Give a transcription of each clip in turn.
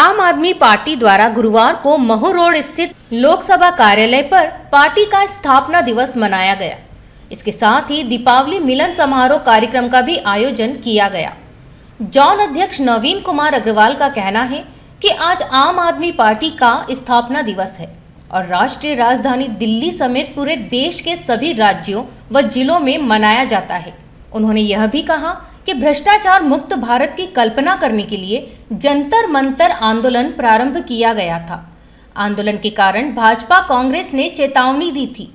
आम आदमी पार्टी द्वारा गुरुवार को महू रोड स्थित लोकसभा कार्यालय पर पार्टी का स्थापना दिवस मनाया गया। इसके साथ ही दीपावली मिलन समारोह कार्यक्रम का भी आयोजन किया गया। जॉन अध्यक्ष नवीन कुमार अग्रवाल का कहना है कि आज आम आदमी पार्टी का स्थापना दिवस है और राष्ट्रीय राजधानी दिल्ली समेत पूरे देश के सभी राज्यों व जिलों में मनाया जाता है। उन्होंने यह भी कहा कि भ्रष्टाचार मुक्त भारत की कल्पना करने के लिए जंतर मंतर आंदोलन प्रारंभ किया गया था। आंदोलन के कारण भाजपा कांग्रेस ने चेतावनी दी थी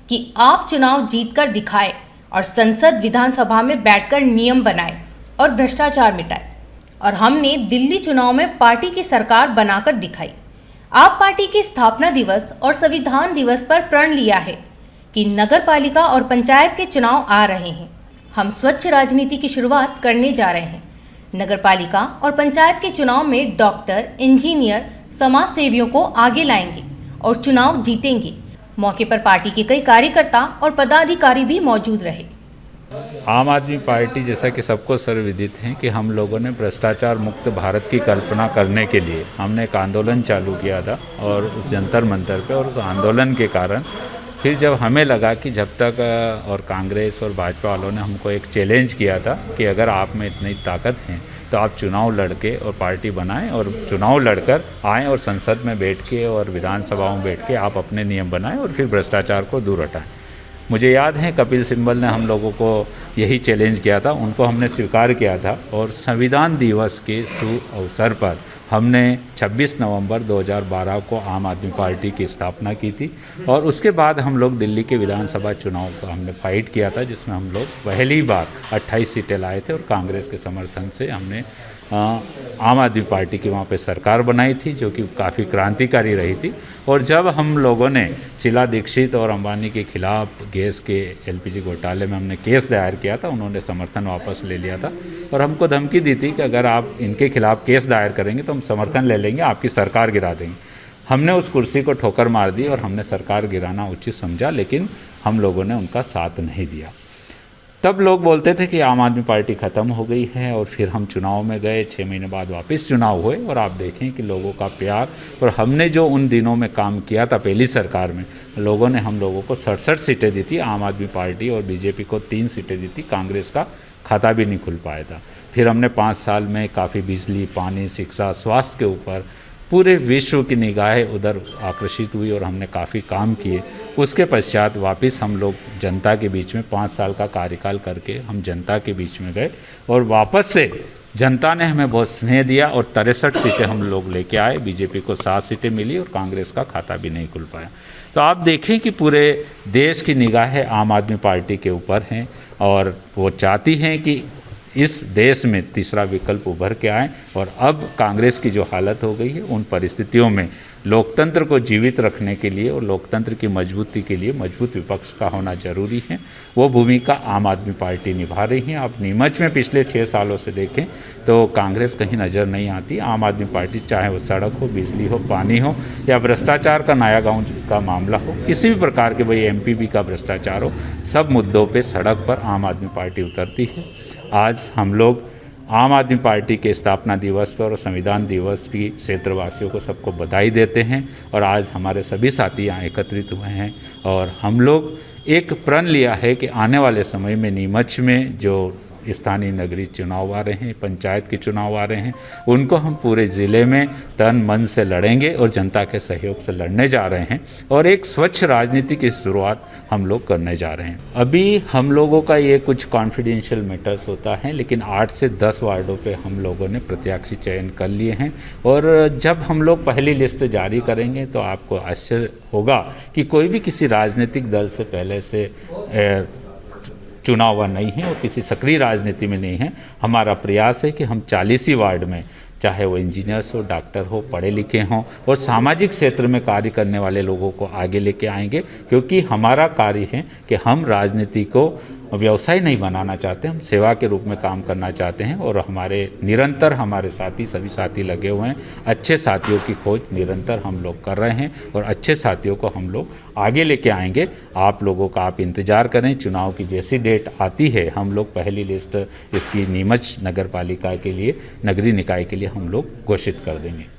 कि आप चुनाव जीतकर दिखाएं और संसद विधानसभा में बैठकर नियम बनाए और भ्रष्टाचार मिटाए, और हमने दिल्ली चुनाव में पार्टी की सरकार बनाकर दिखाई। आप पार्टी के स्थापना दिवस और संविधान दिवस पर प्रण लिया है कि नगर पालिका और पंचायत के चुनाव आ रहे हैं। हम स्वच्छ राजनीति की शुरुआत करने जा रहे हैं। नगर पालिका और पंचायत के चुनाव में डॉक्टर, इंजीनियर, समाज सेवियों को आगे लाएंगे और चुनाव जीतेंगे। मौके पर पार्टी के कई कार्यकर्ता और पदाधिकारी भी मौजूद रहे। आम आदमी पार्टी, जैसा कि सबको सर्वविदित है कि हम लोगों ने भ्रष्टाचार मुक्त भारत की कल्पना करने के लिए हमने एक आंदोलन चालू किया था और उस जंतर मंतर पे, और उस आंदोलन के कारण फिर जब हमें लगा कि जब तक और कांग्रेस और भाजपा वालों ने हमको एक चैलेंज किया था कि अगर आप में इतनी ताकत है तो आप चुनाव लड़के और पार्टी बनाएं और चुनाव लड़कर आएँ और संसद में बैठ के और विधानसभाओं में बैठ के आप अपने नियम बनाएं और फिर भ्रष्टाचार को दूर हटाएं। मुझे याद है कपिल सिब्बल ने हम लोगों को यही चैलेंज किया था, उनको हमने स्वीकार किया था और संविधान दिवस के शुभ अवसर पर हमने 26 नवंबर 2012 को आम आदमी पार्टी की स्थापना की थी। और उसके बाद हम लोग दिल्ली के विधानसभा चुनाव का हमने फाइट किया था, जिसमें हम लोग पहली बार 28 सीटें लाए थे और कांग्रेस के समर्थन से हमने आम आदमी पार्टी की वहाँ पे सरकार बनाई थी, जो कि काफ़ी क्रांतिकारी रही थी। और जब हम लोगों ने शीला दीक्षित और अंबानी के खिलाफ गैस के LPG घोटाले में हमने केस दायर किया था, उन्होंने समर्थन वापस ले लिया था और हमको धमकी दी थी कि अगर आप इनके खिलाफ केस दायर करेंगे तो हम समर्थन ले लेंगे, आपकी सरकार गिरा देंगे। हमने उस कुर्सी को ठोकर मार दी और हमने सरकार गिराना उचित समझा, लेकिन हम लोगों ने उनका साथ नहीं दिया। तब लोग बोलते थे कि आम आदमी पार्टी ख़त्म हो गई है, और फिर हम चुनाव में गए, 6 महीने बाद वापस चुनाव हुए और आप देखें कि लोगों का प्यार, और हमने जो उन दिनों में काम किया था पहली सरकार में, लोगों ने हम लोगों को 67 सीटें दी थी। आम आदमी पार्टी और बीजेपी को 3 सीटें दी थी। कांग्रेस का खाता भी नहीं खुल पाया था। फिर हमने 5 साल में काफ़ी बिजली, पानी, शिक्षा, स्वास्थ्य के ऊपर पूरे विश्व की निगाहें उधर आकर्षित हुई और हमने काफ़ी काम किए। उसके पश्चात वापस हम लोग जनता के बीच में 5 साल का कार्यकाल करके हम जनता के बीच में गए और वापस से जनता ने हमें बहुत स्नेह दिया और 63 सीटें हम लोग लेके आए। बीजेपी को 7 सीटें मिली और कांग्रेस का खाता भी नहीं खुल पाया। तो आप देखें कि पूरे देश की निगाहें आम आदमी पार्टी के ऊपर हैं और वो चाहती हैं कि इस देश में तीसरा विकल्प उभर के आए। और अब कांग्रेस की जो हालत हो गई है, उन परिस्थितियों में लोकतंत्र को जीवित रखने के लिए और लोकतंत्र की मजबूती के लिए मजबूत विपक्ष का होना जरूरी है। वो भूमिका आम आदमी पार्टी निभा रही है। आप नीमच में पिछले 6 सालों से देखें तो कांग्रेस कहीं नज़र नहीं आती। आम आदमी पार्टी, चाहे वो सड़क हो, बिजली हो, पानी हो, या भ्रष्टाचार का नया गाँव का मामला हो, किसी भी प्रकार के, भाई MPB का भ्रष्टाचार हो, सब मुद्दों पर सड़क पर आम आदमी पार्टी उतरती है। आज हम लोग आम आदमी पार्टी के स्थापना दिवस पर और संविधान दिवस की क्षेत्रवासियों को सबको बधाई देते हैं। और आज हमारे सभी साथी यहाँ एकत्रित हुए हैं और हम लोग एक प्रण लिया है कि आने वाले समय में नीमच में जो स्थानीय नगरीय चुनाव आ रहे हैं, पंचायत के चुनाव आ रहे हैं, उनको हम पूरे ज़िले में तन मन से लड़ेंगे और जनता के सहयोग से लड़ने जा रहे हैं और एक स्वच्छ राजनीति की शुरुआत हम लोग करने जा रहे हैं। अभी हम लोगों का ये कुछ कॉन्फिडेंशियल मैटर्स होता है, लेकिन 8 से 10 वार्डों पे हम लोगों ने प्रत्याशी चयन कर लिए हैं और जब हम लोग पहली लिस्ट जारी करेंगे तो आपको आश्चर्य होगा कि कोई भी किसी राजनीतिक दल से पहले से चुना हुआ नहीं है और किसी सक्रिय राजनीति में नहीं है। हमारा प्रयास है कि हम 40 ही वार्ड में, चाहे वो इंजीनियर्स हो, डॉक्टर हो, पढ़े लिखे हों और सामाजिक क्षेत्र में कार्य करने वाले लोगों को आगे लेके आएंगे, क्योंकि हमारा कार्य है कि हम राजनीति को व्यवसाय नहीं बनाना चाहते, हम सेवा के रूप में काम करना चाहते हैं। और निरंतर हमारे साथी, सभी साथी लगे हुए हैं। अच्छे साथियों की खोज निरंतर हम लोग कर रहे हैं और अच्छे साथियों को हम लोग आगे लेके आएंगे। आप लोगों का आप इंतज़ार करें, चुनाव की जैसी डेट आती है हम लोग पहली लिस्ट इसकी नीमच नगर पालिका के लिए, नगरीय निकाय के लिए हम लोग घोषित कर देंगे।